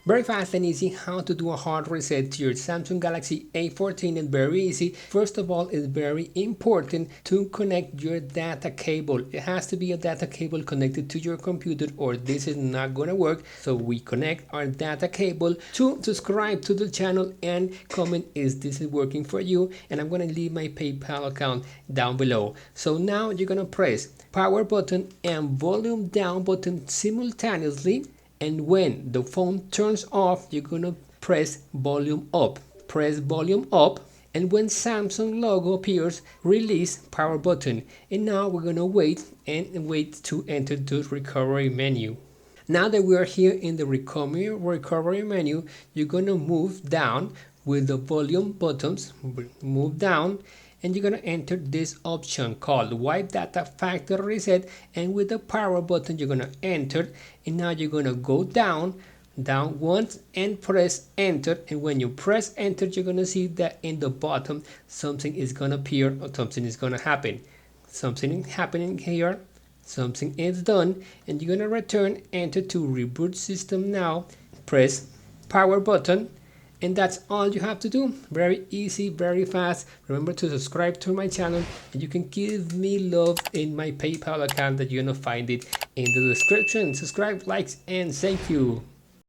Very fast and easy how to do a hard reset to your Samsung Galaxy A14, and very easy. First of all, it's very important to connect your data cable. It has to be a data cable connected to your computer or this is not gonna work. So we connect our data cable to subscribe to the channel and comment is this is working for you, and I'm gonna leave my PayPal account down below. So now you're gonna press power button and volume down button simultaneously. And when the phone turns off, you're gonna press volume up. Press volume up, and when Samsung logo appears, release power button. And now we're gonna wait to enter the recovery menu. Now that we are here in the recovery menu, you're gonna move down with the volume buttons, move down, and you're going to enter this option called wipe data factory reset, and with the power button you're going to enter, and now you're going to go down once and press enter, and when you press enter you're going to see that in the bottom something is going to appear or something is going to happen. Something is happening here, something is done, and you're going to return, enter to reboot system now, press power button. And that's all you have to do. Very easy, very fast. Remember to subscribe to my channel, and you can give me love in my PayPal account that you're gonna find it in the description. Subscribe, likes, and thank you.